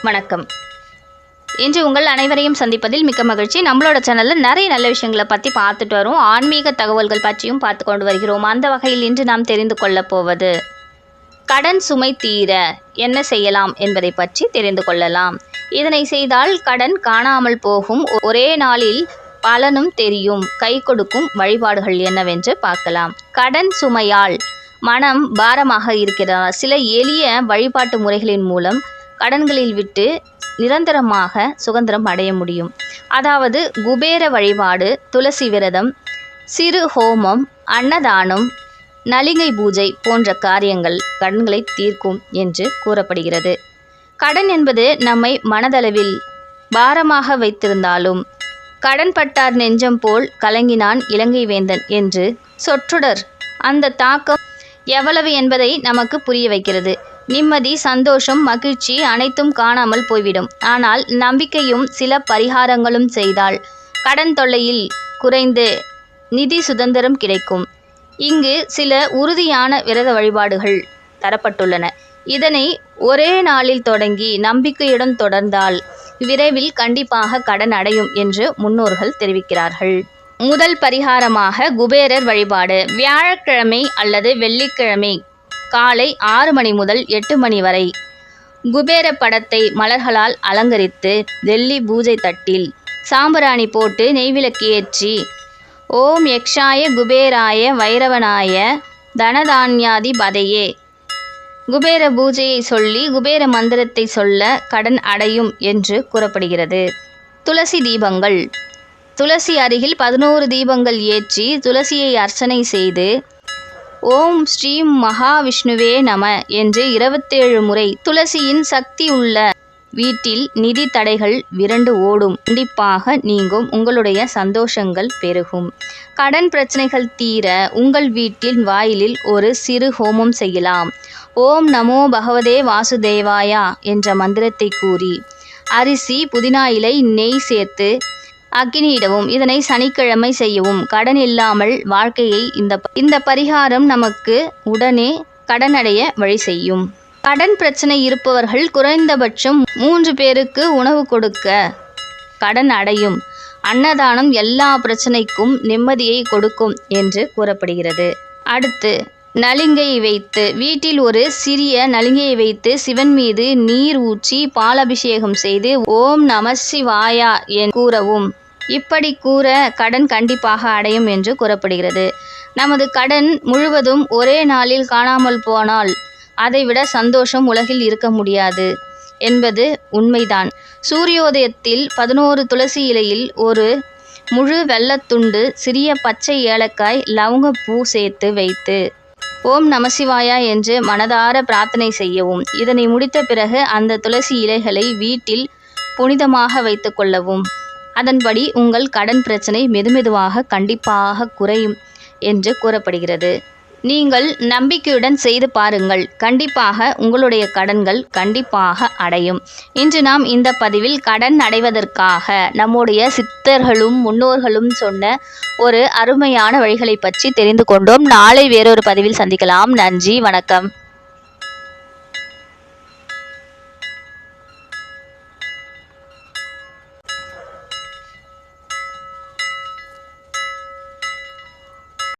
வணக்கம். இன்று உங்கள் அனைவரையும் சந்திப்பதில் மிக்க மகிழ்ச்சி. நம்மளோட சேனலில் நிறைய நல்ல விஷயங்களை பற்றி பார்த்துட்டு வரோம். ஆன்மீக தகவல்கள் பற்றியும் பார்த்து கொண்டு வருகிறோம். அந்த வகையில் இன்று நாம் தெரிந்து கொள்ளப் போவது கடன் சுமை தீர என்ன செய்யலாம் என்பதை பற்றி தெரிந்து கொள்ளலாம். இதனை செய்தால் கடன் காணாமல் போகும், ஒரே நாளில் பலனும் தெரியும், கை கொடுக்கும் வழிபாடுகள் என்னவென்று பார்க்கலாம். கடன் சுமையால் மனம் பாரமாக இருக்கிறதா? சில எளிய வழிபாட்டு முறைகளின் மூலம் கடன்களில் விட்டு நிரந்தரமாக சுதந்திரம் அடைய முடியும். அதாவது குபேர வழிபாடு, துளசி விரதம், சிறு ஹோமம், அன்னதானம், நலிகை பூஜை போன்ற காரியங்கள் கடன்களை தீர்க்கும் என்று கூறப்படுகிறது. கடன் என்பது நம்மை மனதளவில் பாரமாக வைத்திருந்தாலும் கடன் பட்டார் நெஞ்சம் போல் கலங்கினான் இலங்கை வேந்தன் என்று சொற்றொடர் அந்த தாக்கம் எவ்வளவு என்பதை நமக்கு புரிய வைக்கிறது. நிம்மதி, சந்தோஷம், மகிழ்ச்சி அனைத்தும் காணாமல் போய்விடும். ஆனால் நம்பிக்கையும் சில பரிகாரங்களும் செய்தால் கடன் தொல்லையில் குறைந்து நிதி சுதந்திரம் கிடைக்கும். இங்கு சில உறுதியான விரத வழிபாடுகள் தரப்பட்டுள்ளன. இதனை ஒரே நாளில் தொடங்கி நம்பிக்கையுடன் தொடர்ந்தால் விரைவில் கண்டிப்பாக கடன் அடையும் என்று முன்னோர்கள் தெரிவிக்கிறார்கள். முதல் பரிகாரமாக குபேரர் வழிபாடு. வியாழக்கிழமை அல்லது வெள்ளிக்கிழமை காலை 6 மணி முதல் 8 மணி வரை குபேர படத்தை மலர்களால் அலங்கரித்து வெள்ளி பூஜை தட்டில் சாம்பிராணி போட்டு நெய்விளக்கு ஏற்றி ஓம் யக்ஷாய குபேராய வைரவனாய தனதான்யாதி பதையே குபேர பூஜையை சொல்லி குபேர மந்திரத்தை சொல்ல கடன் அடையும் என்று கூறப்படுகிறது. துளசி தீபங்கள். துளசி அருகில் 11 தீபங்கள் ஏற்றி துளசியை அர்ச்சனை செய்து ஓம் ஸ்ரீம் மகாவிஷ்ணுவே நம என்று 27 முறை துளசியின் சக்தி உள்ள வீட்டில் நிதி தடைகள் விரண்டு ஓடும், கண்டிப்பாக நீங்கும், உங்களுடைய சந்தோஷங்கள் பெருகும். கடன் பிரச்சனைகள் தீர உங்கள் வீட்டின் வாயிலில் ஒரு சிறு ஹோமம் செய்யலாம். ஓம் நமோ பகவதே வாசுதேவாயா என்ற மந்திரத்தை கூறி அரிசி, புதினா இலை, நெய் சேர்த்து அக்னியிடவும். இதனை சனிக்கிழமை செய்யவும். கடன் இல்லாமல் வாழ்க்கையை இந்த பரிகாரம் நமக்கு உடனே கடனடைய வழி செய்யும். கடன் பிரச்சனை இருப்பவர்கள் குறைந்தபட்சம் 3 பேருக்கு உணவு கொடுக்க கடன் அடையும். அன்னதானம் எல்லா பிரச்சனைக்கும் நிம்மதியை கொடுக்கும் என்று கூறப்படுகிறது. அடுத்து நலிங்கை வைத்து. வீட்டில் ஒரு சிறிய நலிங்கையை வைத்து சிவன் மீது நீர் ஊற்றி பாலாபிஷேகம் செய்து ஓம் நம சிவாயா என கூறவும். இப்படி கூற கடன் கண்டிப்பாக அடையும் என்று கூறப்படுகிறது. நமது கடன் முழுவதும் ஒரே நாளில் காணாமல் போனால் அதைவிட சந்தோஷம் உலகில் இருக்க முடியாது என்பது உண்மைதான். சூரியோதயத்தில் 11 துளசி இலையில் ஒரு முழு வெள்ளத்துண்டு, சிறிய பச்சை ஏலக்காய், லவங்கப்பூ சேர்த்து வைத்து ஓம் நமசிவாயா என்று மனதார பிரார்த்தனை செய்யவும். இதனை முடித்த பிறகு அந்த துளசி இலைகளை வீட்டில் புனிதமாக வைத்து கொள்ளவும். அதன்படி உங்கள் கடன் பிரச்சனை மெதுமெதுவாக கண்டிப்பாக குறையும் என்று கூறப்படுகிறது. நீங்கள் நம்பிக்கையுடன் செய்து பாருங்கள், கண்டிப்பாக உங்களுடைய கடன்கள் கண்டிப்பாக அடையும். இன்று நாம் இந்த பதிவில் கடன் அடைவதற்காக நம்முடைய சித்தர்களும் முன்னோர்களும் சொன்ன ஒரு அருமையான வழிகளை பற்றி தெரிந்து கொண்டோம். நாளை வேறொரு பதிவில் சந்திக்கலாம். நன்றி, வணக்கம்.